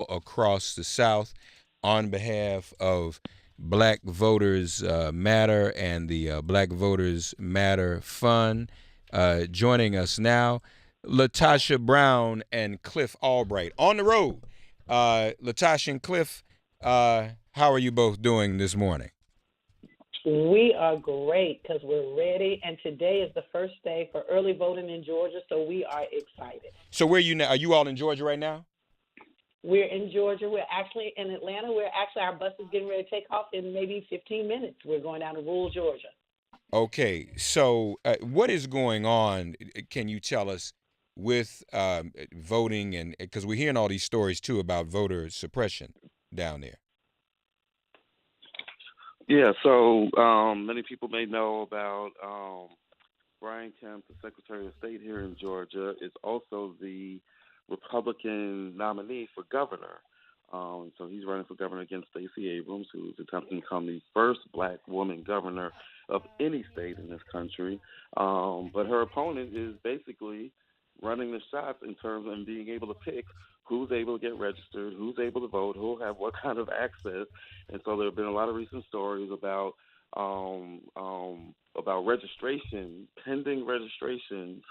across the South on behalf of Black Voters Matter and the Black Voters Matter Fund. Joining us now, LaTosha Brown and Cliff Albright on the road. LaTosha and Cliff, how are you both doing this morning? We are great because we're ready, and today is the first day for early voting in Georgia, so we are excited. So where are you now? Are you all in Georgia right now? We're in Georgia. We're actually in Atlanta. Our bus is getting ready to take off in maybe 15 minutes. We're going down to rural Georgia. Okay, so what is going on? Can you tell us with voting and because we're hearing all these stories too about voter suppression down there. Yeah, so many people may know about Brian Kemp, the Secretary of State here in Georgia, is also the Republican nominee for governor. So he's running for governor against Stacey Abrams, who is attempting to become the first black woman governor of any state in this country. But her opponent is basically running the shots in terms of being able to pick who's able to get registered, who's able to vote, who'll have what kind of access. And so there have been a lot of recent stories about registration, pending registrations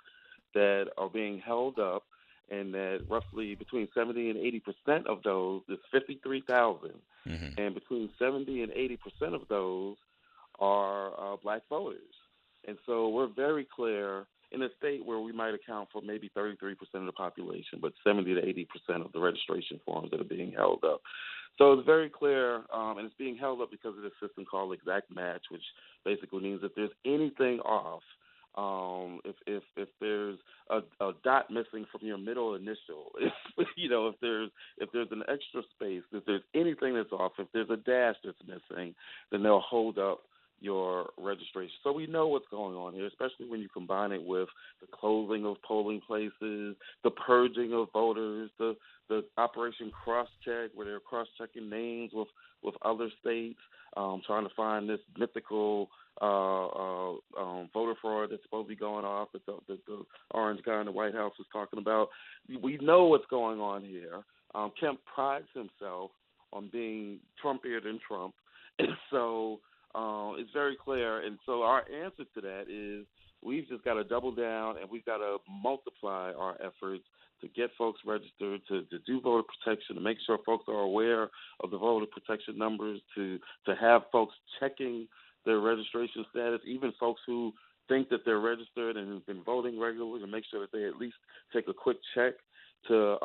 that are being held up, and that roughly between 70 and 80% of those is 53,000, Mm-hmm. and between 70 and 80% of those are black voters. And so we're very clear in a state where we might account for maybe 33% of the population, but 70 to 80% of the registration forms that are being held up. So it's very clear, and it's being held up because of this system called exact match, which basically means if there's anything off, if there's a dot missing from your middle initial, if there's an extra space, if there's anything that's off, if there's a dash that's missing, then they'll hold up your registration. So we know what's going on here, especially when you combine it with the closing of polling places, the purging of voters, the Operation Cross Check, where they're cross checking names with other states, trying to find this mythical voter fraud that's supposed to be going off that the orange guy in the White House was talking about. We know what's going on here. Kemp prides himself on being Trumpier than Trump, and so it's very clear. And so our answer to that is we've just got to double down and we've got to multiply our efforts to get folks registered, to do voter protection, to make sure folks are aware of the voter protection numbers, to have folks checking their registration status, even folks who think that they're registered and have been voting regularly, to make sure that they at least take a quick check to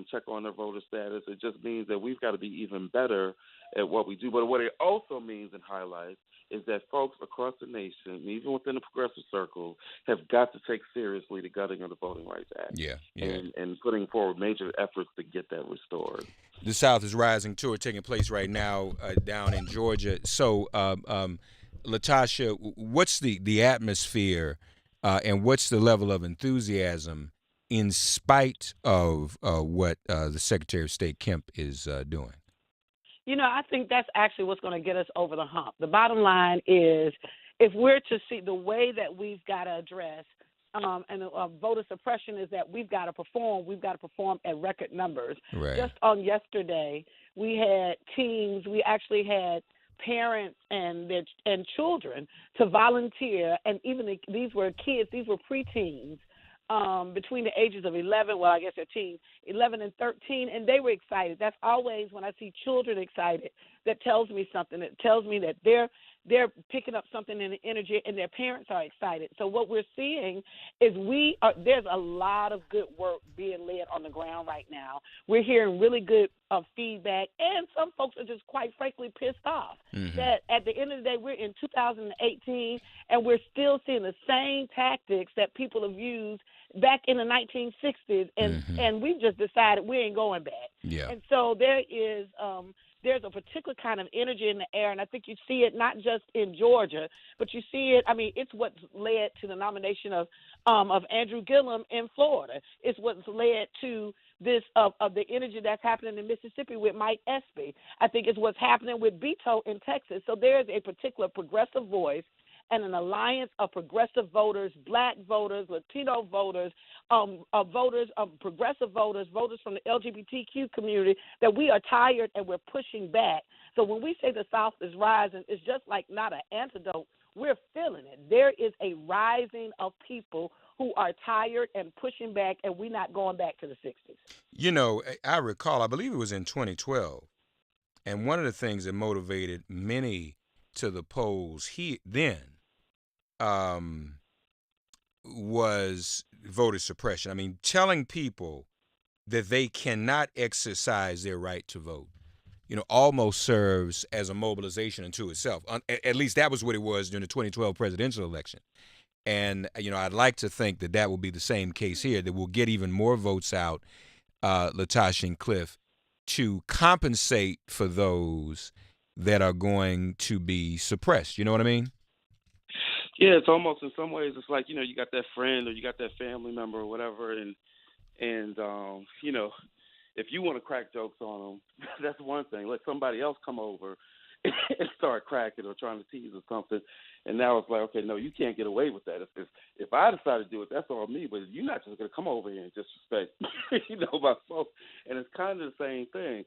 check on their voter status. It just means that we've got to be even better at what we do. But what it also means and highlights is that folks across the nation, even within the progressive circles, have got to take seriously the gutting of the Voting Rights Act, Yeah. and putting forward major efforts to get that restored. The South is Rising tour taking place right now down in Georgia. So, Latasha, what's the atmosphere and what's the level of enthusiasm in spite of what the Secretary of State Kemp is doing? I think that's actually what's going to get us over the hump. The bottom line is if we're to see the way that we've got to address voter suppression is that we've got to perform at record numbers. Right. Just on yesterday, we had teams, we actually had parents and children to volunteer, and even these were kids, these were preteens, between the ages of 11, well, I guess they're teens, 11 and 13, and they were excited. That's always when I see children excited, that tells me something. It tells me that they're picking up something in the energy, and their parents are excited. So what we're seeing is there's a lot of good work being led on the ground right now. We're hearing really good feedback, and some folks are just quite frankly pissed off that at the end of the day, we're in 2018, and we're still seeing the same tactics that people have used back in the 1960s, and we've just decided we ain't going back. Yeah. And so there's a particular kind of energy in the air, and I think you see it not just in Georgia, but you see it. I mean, it's what's led to the nomination of Andrew Gillum in Florida. It's what's led to this of the energy that's happening in Mississippi with Mike Espy. I think it's what's happening with Beto in Texas. So there's a particular progressive voice and an alliance of progressive voters, black voters, Latino voters, progressive voters, voters from the LGBTQ community, that we are tired and we're pushing back. So when we say the South is rising, it's just like not an antidote. We're feeling it. There is a rising of people who are tired and pushing back, and we're not going back to the 60s. You know, I recall, I believe it was in 2012, and one of the things that motivated many to the polls then um, was voter suppression. I mean, telling people that they cannot exercise their right to vote, almost serves as a mobilization unto itself. At least that was what it was during the 2012 presidential election. And, I'd like to think that that will be the same case here, that we'll get even more votes out, LaTosha and Cliff, to compensate for those that are going to be suppressed. You know what I mean? Yeah, it's almost in some ways it's like, you got that friend or you got that family member or whatever, and if you want to crack jokes on them, that's one thing. Let somebody else come over and start cracking or trying to tease or something. And now it's like, okay, no, you can't get away with that. If I decide to do it, that's all me. But you're not just going to come over here and disrespect, my folks. And it's kind of the same thing.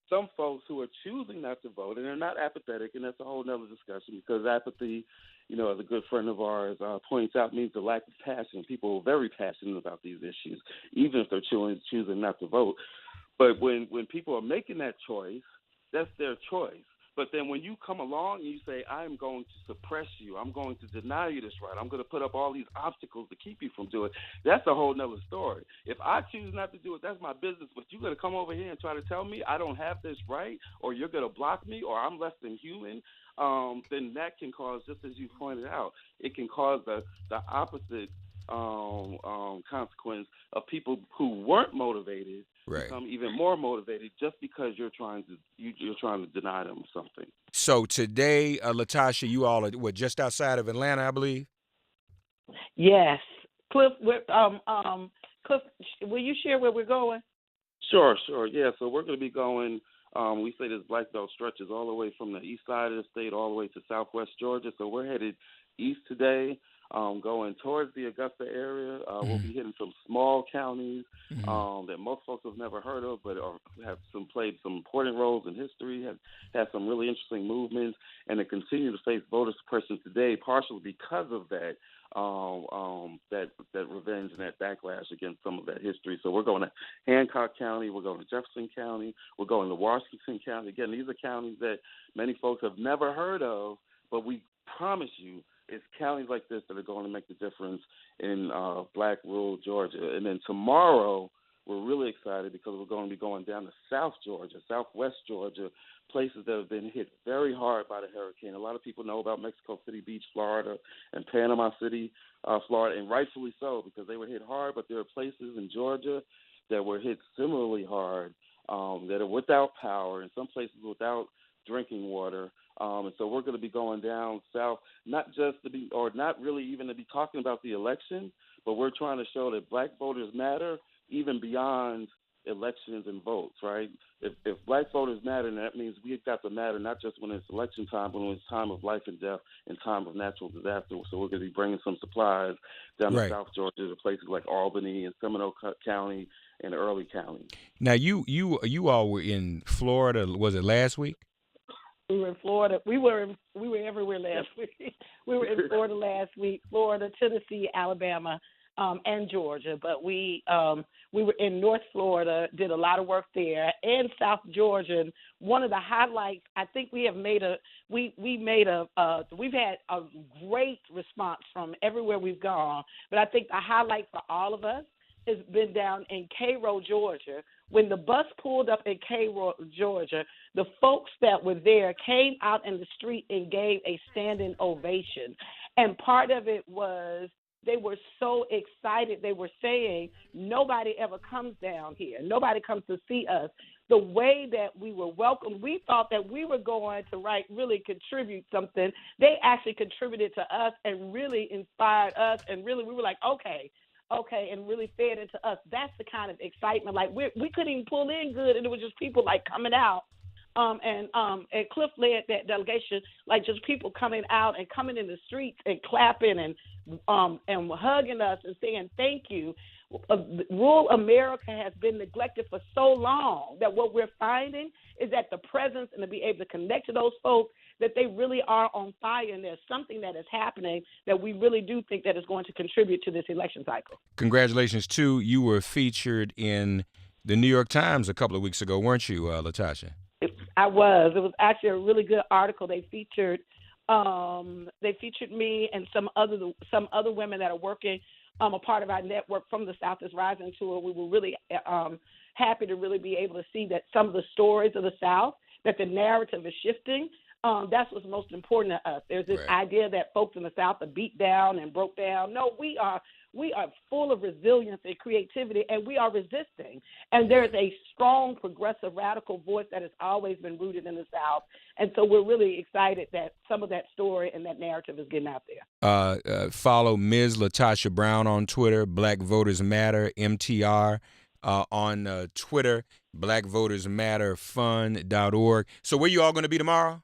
Some folks who are choosing not to vote, and they're not apathetic, and that's a whole other discussion, because apathy, as a good friend of ours points out, means the lack of passion. People are very passionate about these issues, even if they're choosing not to vote. But when people are making that choice, that's their choice. But then when you come along and you say, I'm going to suppress you, I'm going to deny you this right, I'm going to put up all these obstacles to keep you from doing it, that's a whole nother story. If I choose not to do it, that's my business. But you're going to come over here and try to tell me I don't have this right, or you're going to block me, or I'm less than human, then that can cause, just as you pointed out, it can cause the opposite consequence of people who weren't motivated become even more motivated just because you're trying to deny them something. So today, LaTosha, you all are just outside of Atlanta, I believe. Yes, Cliff. Cliff, will you share where we're going? Sure. Yeah, so we're going to be going. We say this black belt stretches all the way from the east side of the state all the way to southwest Georgia. So we're headed east today. Going towards the Augusta area. We'll be hitting some small counties that most folks have never heard of, but have played some important roles in history, have had some really interesting movements, and they continue to face voter suppression today, partially because of that revenge and that backlash against some of that history. So we're going to Hancock County, we're going to Jefferson County, we're going to Washington County. Again, these are counties that many folks have never heard of, but we promise you, it's counties like this that are going to make the difference in black rural Georgia. And then tomorrow, we're really excited because we're going to be going down to South Georgia, Southwest Georgia, places that have been hit very hard by the hurricane. A lot of people know about Mexico City Beach, Florida, and Panama City, Florida, and rightfully so, because they were hit hard. But there are places in Georgia that were hit similarly hard, that are without power, and some places without drinking water. And so we're going to be going down south, not really even to be talking about the election, but we're trying to show that black voters matter even beyond elections and votes, right? If black voters matter, that means we've got to matter not just when it's election time, but when it's time of life and death and time of natural disaster. So we're going to be bringing some supplies down to South Georgia to places like Albany and Seminole County and Early County. Now, you all were in Florida, was it last week? We were in Florida. We were everywhere last week. We were in Florida last week, Florida, Tennessee, Alabama, and Georgia. But we were in North Florida, did a lot of work there, and South Georgia. And one of the highlights, I think we've had a great response from everywhere we've gone. But I think the highlight for all of us has been down in Cairo, Georgia. When the bus pulled up in Cairo, Georgia, the folks that were there came out in the street and gave a standing ovation. And part of it was they were so excited. They were saying, nobody ever comes down here. Nobody comes to see us. The way that we were welcomed, we thought that we were going to really contribute something. They actually contributed to us and really inspired us. And really, we were like, okay, and really fed into us. That's the kind of excitement. Like we couldn't even pull in good, and it was just people like coming out And Cliff led that delegation, like just people coming out and coming in the streets and clapping and hugging us and saying thank you. Rural America has been neglected for so long that what we're finding is that the presence and to be able to connect to those folks, that they really are on fire, and there's something that is happening that we really do think that is going to contribute to this election cycle. Congratulations, too. You were featured in the New York Times a couple of weeks ago, weren't you, LaTosha? I was. It was actually a really good article. They featured me and some other women that are working a part of our network from the South is Rising tour. We were really happy to really be able to see that some of the stories of the South, that the narrative is shifting. That's what's most important to us. There's this idea that folks in the South are beat down and broke down. No, we are full of resilience and creativity, and we are resisting. And there's a strong, progressive, radical voice that has always been rooted in the South. And so we're really excited that some of that story and that narrative is getting out there. Follow Ms. LaTosha Brown on Twitter, Black Voters Matter, MTR on Twitter, blackvotersmatterfund.org. So where you all going to be tomorrow?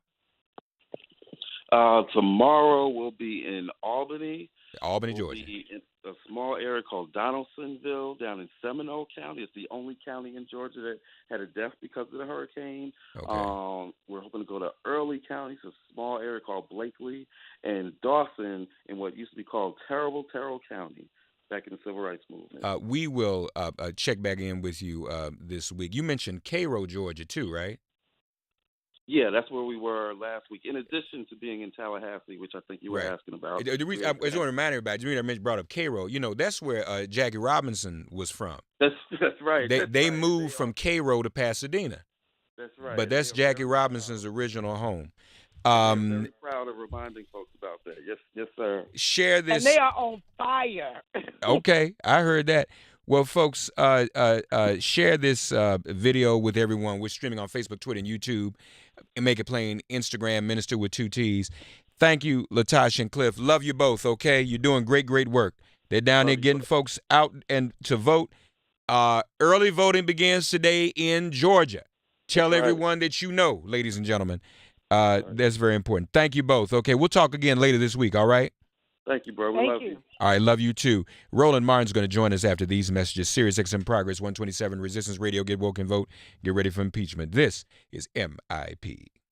Tomorrow we'll be in Albany. Albany, we'll Georgia. Be in a small area called Donaldsonville down in Seminole County. It's the only county in Georgia that had a death because of the hurricane. Okay. We're hoping to go to Early County. It's a small area called Blakely, and Dawson in what used to be called Terrible County back in the Civil Rights Movement. We will check back in with you this week. You mentioned Cairo, Georgia, too, right? Yeah, that's where we were last week, in addition to being in Tallahassee, which I think you were asking about. The reason I just want to remind everybody, the reason I brought up Cairo, that's where Jackie Robinson was from. That's right. They moved from Cairo to Pasadena. That's right. But that's Jackie Robinson's original home. I'm very proud of reminding folks about that. Yes, sir. Share this. And they are on fire. Okay, I heard that. Well, folks, share this video with everyone. We're streaming on Facebook, Twitter, and YouTube. And Make It Plain, Instagram, Minister with 2 T's. Thank you, LaTosha and Cliff. Love you both, okay? You're doing great work. They're down there getting folks out and to vote. Early voting begins today in Georgia. Tell everyone that you know, ladies and gentlemen. That's very important. Thank you both. Okay, we'll talk again later this week, all right? Thank you, bro. We love you. All right, love you too. Roland Martin's going to join us after these messages. Sirius XM Progress 127, Resistance Radio. Get woke and vote. Get ready for impeachment. This is MIP.